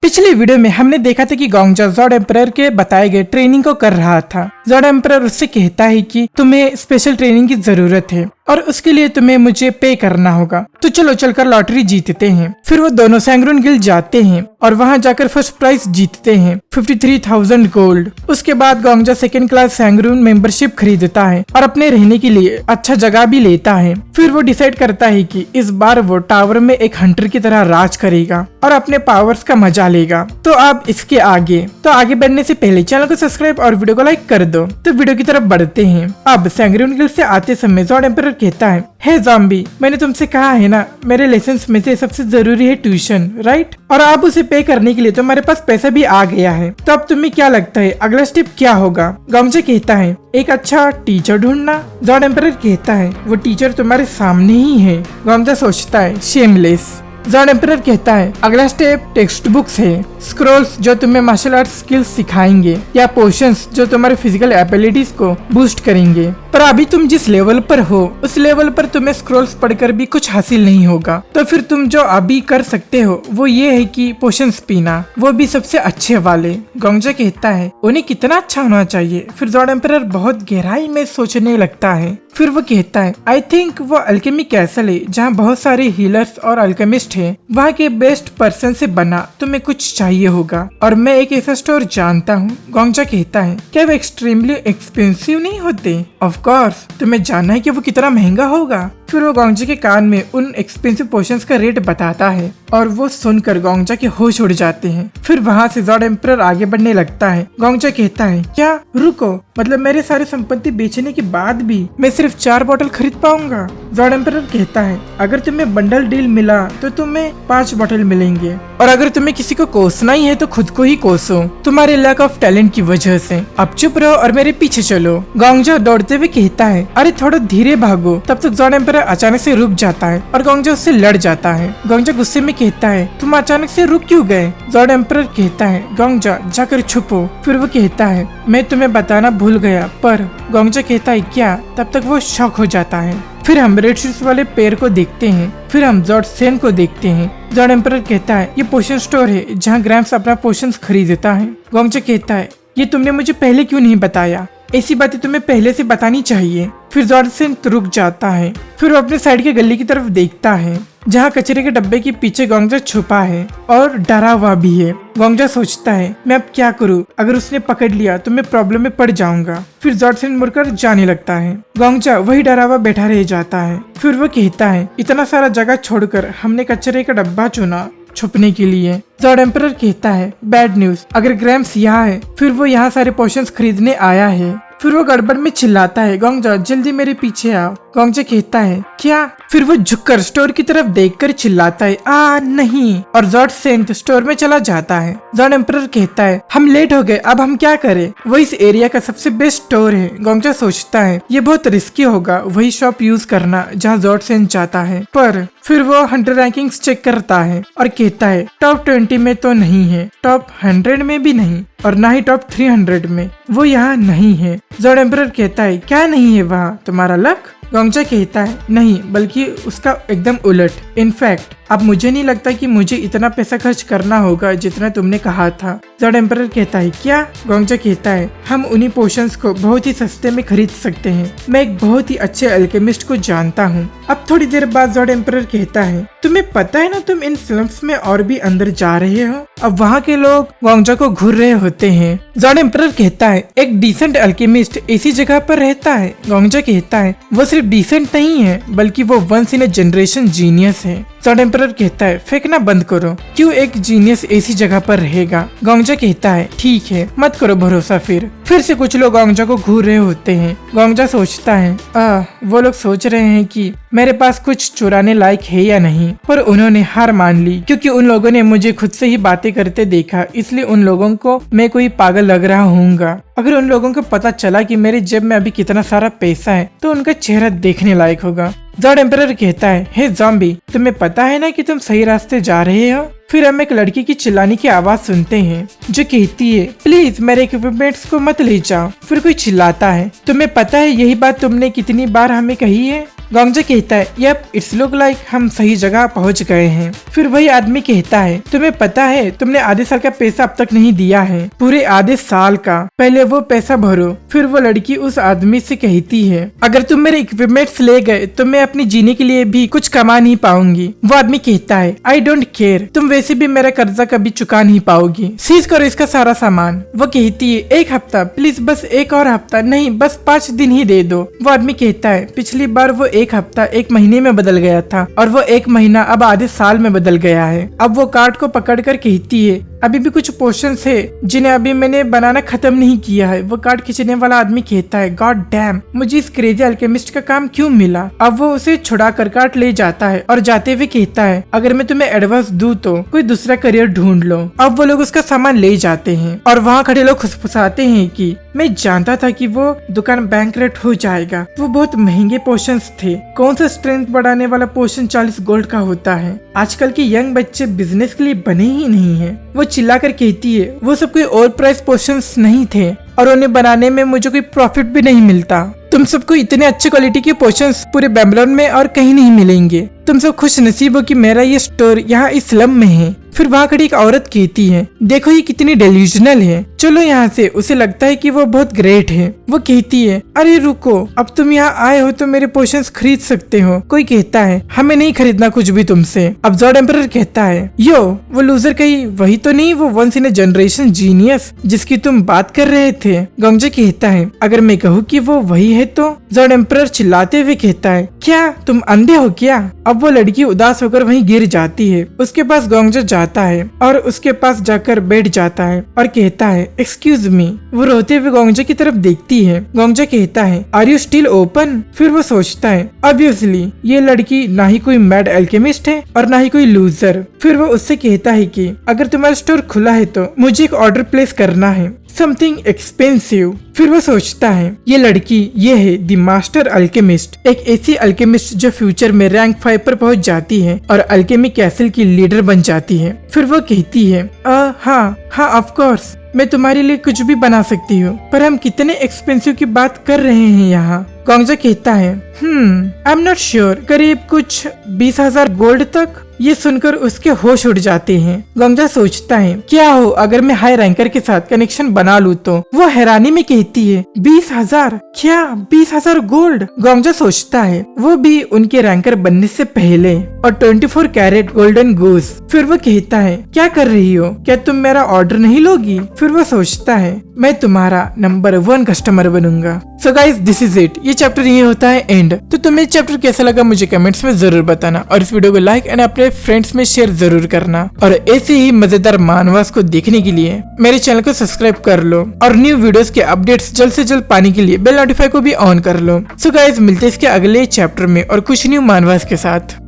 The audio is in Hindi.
पिछली वीडियो में हमने देखा था कि गोंगजा ज़ॉर्ड एम्परर के बताए गए ट्रेनिंग को कर रहा था। ज़ॉर्ड एम्परर उससे कहता है कि तुम्हें स्पेशल ट्रेनिंग की जरूरत है और उसके लिए तुम्हें मुझे पे करना होगा, तो चलो चलकर लॉटरी जीतते हैं। फिर वो दोनों सैंगरून गिल्ड जाते हैं और वहां जाकर फर्स्ट प्राइज जीतते हैं 53,000 गोल्ड। उसके बाद गोंगजा सेकंड क्लास सैंगरून मेंबरशिप खरीदता है और अपने रहने के लिए अच्छा जगह भी लेता है। फिर वो डिसाइड करता है कि इस बार वो टावर में एक हंटर की तरह राज करेगा और अपने पावर्स का मजा लेगा। तो अब इसके आगे बढ़ने से पहले चैनल को सब्सक्राइब और वीडियो को लाइक कर दो। तो वीडियो की तरफ बढ़ते हैं। अब सैंगरून गिल्ड से आते समय ज़ॉर्ड एम्परर कहता है, हे ज़ॉम्बी, मैंने तुमसे कहा है ना, मेरे लेसन्स में से सबसे जरूरी है ट्यूशन, राइट? और आप उसे पे करने के लिए तुम्हारे पास पैसा भी आ गया है। तो अब तुम्हें क्या लगता है अगला स्टेप क्या होगा? गोंगजा कहता है, एक अच्छा टीचर ढूंढना। ज़ॉर्ड एम्परर कहता है, वो टीचर तुम्हारे सामने ही है। गोंगजा सोचता है, शेमलेस। ज़ॉर्ड एम्परर कहता है, अगला स्टेप टेक्स्ट बुक्स है, स्क्रॉल्स जो तुम्हें मार्शल आर्ट स्किल्स सिखाएंगे या पोशंस जो तुम्हारे फिजिकल एबिलिटीज को बूस्ट करेंगे। पर अभी तुम जिस लेवल पर हो उस लेवल पर तुम्हें स्क्रॉल्स पढ़कर भी कुछ हासिल नहीं होगा। तो फिर तुम जो अभी कर सकते हो वो ये है कि पोशंस पीना, वो भी सबसे अच्छे वाले। गोंगजा कहता है, उन्हें कितना अच्छा होना चाहिए? फिर ज़ॉर्ड एम्परर बहुत गहराई में सोचने लगता है। फिर वो कहता है, आई थिंक वो अल्केमी कैसल है जहाँ बहुत सारे हीलर्स और अल्केमिस्ट है, वहाँ के बेस्ट पर्सन से बना तुम्हें कुछ चाहिए होगा और मैं एक ऐसा स्टोर जानता हूँ। गोंगजा कहता है, क्या वो एक्सट्रीमली एक्सपेंसिव नहीं होते? ऑफ कोर्स, तुम्हें जानना है कि वो कितना महंगा होगा। फिर वो गोंगजा के कान में उन एक्सपेंसिव पोशंस का रेट बताता है और वो सुनकर गोंगजा के होश उड़ जाते हैं। फिर वहाँ से ज़ॉर्ड एम्परर आगे बढ़ने लगता है। गोंगजा कहता है, क्या रुको, मतलब मेरे सारी संपत्ति बेचने के बाद भी मैं सिर्फ 4 बॉटल खरीद पाऊंगा? ज़ॉर्ड एम्परर कहता है, अगर तुम्हें बंडल डील मिला तो तुम्हें 5 बॉटल मिलेंगे और अगर तुम्हें किसी को कोसना ही है तो खुद को ही कोसो, तुम्हारे लैक ऑफ टैलेंट की वजह से। अब चुप रहो और मेरे पीछे चलो। गोंगजा दौड़ते हुए कहता है, अरे थोड़ा धीरे भागो। तब तक ज़ॉर्ड एम्परर अचानक से रुक जाता है और गोंगजा उससे लड़ जाता है। गोंगजा गुस्से में कहता है, तुम अचानक से रुक क्यों गए? ज़ॉर्ड एम्परर कहता है, गोंगजा जाकर छुपो। फिर वो कहता है, मैं तुम्हें बताना भूल गया। पर गोंगजा कहता है, क्या? तब तक वो शॉक हो जाता है। फिर हम रेड शूज वाले पेड़ को देखते हैं। फिर हम ज़ॉर्ड सेन को देखते हैं। ज़ॉर्ड एम्परर कहता है, ये पोशन स्टोर है जहाँ ग्रैम्स अपना पोशंस खरीदता है। गोंगजा कहता है, ये तुमने मुझे पहले क्यों नहीं बताया? ऐसी बातें तुम्हें पहले से बतानी चाहिए। फिर ज़ॉर्ड सेन रुक जाता है। फिर वो अपने साइड के गली की तरफ देखता है जहाँ कचरे के डब्बे के पीछे गोंगजा छुपा है और डरा हुआ भी है। गोंगजा सोचता है, मैं अब क्या करूँ? अगर उसने पकड़ लिया तो मैं प्रॉब्लम में पड़ जाऊंगा। फिर ज़ॉर्ड सेन मुड़कर जाने लगता है। गोंगजा वही डरा हुआ बैठा रह जाता है। फिर वो कहता है, इतना सारा जगह छोड़कर हमने कचरे का डब्बा चुना छुपने के लिए। ज़ॉर्ड एम्परर कहता है, बैड न्यूज, अगर ग्रैम्स यहाँ है फिर वो यहाँ सारे पोशंस खरीदने आया है। फिर वो गड़बड़ में चिल्लाता है, गोंगजा जल्दी मेरे पीछे आओ। गोंगजा कहता है, क्या? फिर वो झुककर स्टोर की तरफ देखकर चिल्लाता है, आ नहीं, और ज़ॉर्ड सेन स्टोर में चला जाता है। ज़ॉर्ड एम्परर कहता है, हम लेट हो गए, अब हम क्या करें? वो इस एरिया का सबसे बेस्ट स्टोर है। गोंगजा सोचता है, ये बहुत रिस्की होगा वही शॉप यूज करना जहाँ ज़ॉर्ड सेन जाता है। पर फिर वो हंटर रैंकिंग्स चेक करता है और कहता है, टॉप 20 में तो नहीं है, टॉप 100 में भी नहीं और ना ही टॉप 300 में, वो यहाँ नहीं है। ज़ॉर्ड एम्परर कहता है, क्या नहीं है वहाँ? तुम्हारा लक? गोंगजा कहता है, नहीं, बल्कि उसका एकदम उलट। इनफैक्ट अब मुझे नहीं लगता कि मुझे इतना पैसा खर्च करना होगा जितना तुमने कहा था। ज़ॉर्ड एम्परर कहता है, क्या? गोंगजा कहता है, हम उन्हीं पोशंस को बहुत ही सस्ते में खरीद सकते हैं। मैं एक बहुत ही अच्छे अल्केमिस्ट को जानता हूँ। अब थोड़ी देर बाद ज़ॉर्ड एम्परर कहता है, तुम्हें पता है ना तुम इन स्लम्स में और भी अंदर जा रहे हो? अब वहाँ के लोग गोंगजा को घूर रहे होते हैं। ज़ॉर्ड एम्परर कहता है, एक डिसेंट अल्केमिस्ट ऐसी जगह पर रहता है। गोंगजा कहता है, वो सिर्फ डिसेंट नहीं है बल्कि वो once in a generation genius है। ज़ॉर्ड एम्परर कहता है, फेंकना बंद करो, क्यों एक जीनियस ऐसी जगह पर रहेगा? गोंगजा कहता है, ठीक है, मत करो भरोसा। फिर से कुछ लोग गोंगजा को घूर रहे होते हैं। गोंगजा सोचता है, वो लोग सोच रहे हैं कि मेरे पास कुछ चुराने लायक है या नहीं, पर उन्होंने हार मान ली क्योंकि उन लोगों ने मुझे खुद से ही बातें करते देखा, इसलिए उन लोगों को मैं कोई पागल लग रहा हूँगा। अगर उन लोगों को पता चला कि मेरे जेब में अभी कितना सारा पैसा है तो उनका चेहरा देखने लायक होगा। ज़ॉर्ड एम्परर कहता है, हे ज़ॉम्बी, तुम्हें पता है ना कि तुम सही रास्ते जा रहे हो? फिर हम एक लड़की की चिल्लाने की आवाज सुनते हैं जो कहती है, प्लीज मेरे इक्विपमेंट्स को मत ले जाओ। फिर कोई चिल्लाता है, तुम्हें पता है यही बात तुमने कितनी बार हमें कही है? गोंगजा कहता है यप इट्स लुक लाइक हम सही जगह पहुंच गए हैं। फिर वही आदमी कहता है तुम्हें पता है तुमने आधे साल का पैसा अब तक नहीं दिया है, पूरे आधे साल का, पहले वो पैसा भरो। फिर वो लड़की उस आदमी से कहती है अगर तुम मेरे इक्विपमेंट्स ले गए तो मैं अपनी जीने के लिए भी कुछ कमा नहीं पाऊंगी। वो आदमी कहता है आई डोंट केयर, तुम वैसे भी मेरा कर्जा कभी चुका नहीं पाओगी, सीज करो इसका सारा सामान। वो कहती है एक हफ्ता प्लीज, बस एक और हफ्ता, नहीं बस 5 दिन ही दे दो। वो आदमी कहता है पिछली बार वो एक हफ्ता 1 महीने में बदल गया था और वो 1 महीना अब आधे साल में बदल गया है। अब वो कार्ड को पकड़कर कहती है अभी भी कुछ पोर्शंस है जिन्हें अभी मैंने बनाना खत्म नहीं किया है। वो कार्ड खींचने वाला आदमी कहता है गॉड डैम, मुझे इस क्रेजी अल्केमिस्ट का काम क्यों मिला। अब वो उसे छुड़ा कर कार्ड ले जाता है और जाते हुए कहता है अगर मैं तुम्हें एडवांस दूं तो कोई दूसरा करियर ढूंढ लो। अब वो लोग उसका सामान ले जाते हैं और वहाँ खड़े लोग खुशफुसाते हैं कि मैं जानता था कि वो दुकान बैंकरप्ट हो जाएगा, वो बहुत महंगे पोर्शंस थे, कौन सा स्ट्रेंथ बढ़ाने वाला पोर्शन 40 गोल्ड का होता है, आजकल के यंग बच्चे बिजनेस के लिए बने ही नहीं है। वो चिल्लाकर कहती है वो सब कोई ओवर प्राइस पोर्शंस नहीं थे और उन्हें बनाने में मुझे कोई प्रॉफिट भी नहीं मिलता। तुम सबको इतने अच्छे क्वालिटी के पोर्शंस पूरे बेबीलोन में और कहीं नहीं मिलेंगे। तुम सब खुश नसीब हो कि मेरा ये स्टोर यहाँ इस स्लम में है। फिर वहाँ खड़ी एक औरत कहती है देखो ये कितनी डेल्यूजनल है, चलो यहाँ से। उसे लगता है कि वो बहुत ग्रेट है। वो कहती है अरे रुको, अब तुम यहाँ आए हो तो मेरे पोर्शंस खरीद सकते हो। कोई कहता है हमें नहीं खरीदना कुछ भी तुमसे। अब ज़ॉर्ड एम्परर कहता है यो वो लूजर कहीं वही तो नहीं, वो once in a generation genius जिसकी तुम बात कर रहे थे। गोंगजा कहता है अगर मैं कहूँ कि वो वही है तो। ज़ॉर्ड एम्परर चिल्लाते हुए कहता है क्या तुम अंधे हो क्या। अब वो लड़की उदास होकर वहीं गिर जाती है। उसके पास गोंगजा जाता है और उसके पास जाकर बैठ जाता है और कहता है एक्सक्यूज मी। वो रोते हुए गोंगजा की तरफ देखती है। गोंगजा कहता है आर यू स्टिल ओपन। फिर वो सोचता है ऑब्वियसली ये लड़की ना ही कोई मैड एल्केमिस्ट है और ना ही कोई लूजर। फिर वो उससे कहता है कि अगर तुम्हारा स्टोर खुला है तो मुझे एक ऑर्डर प्लेस करना है, समथिंग एक्सपेंसिव। फिर वो सोचता है ये लड़की ये है द मास्टर अल्केमिस्ट, एक ऐसी अल्केमिस्ट जो फ्यूचर में रैंक 5 पर पहुंच जाती है और अल्केमी कैसल की लीडर बन जाती है। फिर वो कहती है हाँ ऑफ कोर्स मैं तुम्हारे लिए कुछ भी बना सकती हूँ, पर हम कितने एक्सपेंसिव की बात कर रहे हैं यहाँ। गोंगजा कहता है आई एम नॉट श्योर, करीब कुछ 20,000 गोल्ड तक। ये सुनकर उसके होश उड़ जाते हैं। गोंगजा सोचता है क्या हो अगर मैं हाई रैंकर के साथ कनेक्शन बना लूँ तो। वो हैरानी में कहती है 20,000 क्या 20,000 गोल्ड। गोंगजा सोचता है वो भी उनके रैंकर बनने से पहले, और 24 कैरेट गोल्डन गूस। फिर वो कहता है क्या कर रही हो, क्या तुम मेरा ऑर्डर नहीं लोगी। फिर वो सोचता है मैं तुम्हारा नंबर 1 कस्टमर बनूंगा। So guys this is it, ये चैप्टर ये होता है एंड। तो तुम्हें चैप्टर कैसा लगा मुझे कमेंट्स में जरूर बताना और इस वीडियो को लाइक एंड अपने फ्रेंड्स में शेयर जरूर करना। और ऐसे ही मजेदार मानवास को देखने के लिए मेरे चैनल को सब्सक्राइब कर लो और न्यू वीडियोस के अपडेट्स जल्द से जल्द पाने के लिए बेल नोटिफाई को भी ऑन कर लो। सो गाइस मिलते हैं इसके अगले चैप्टर में और कुछ न्यू मानवास के साथ।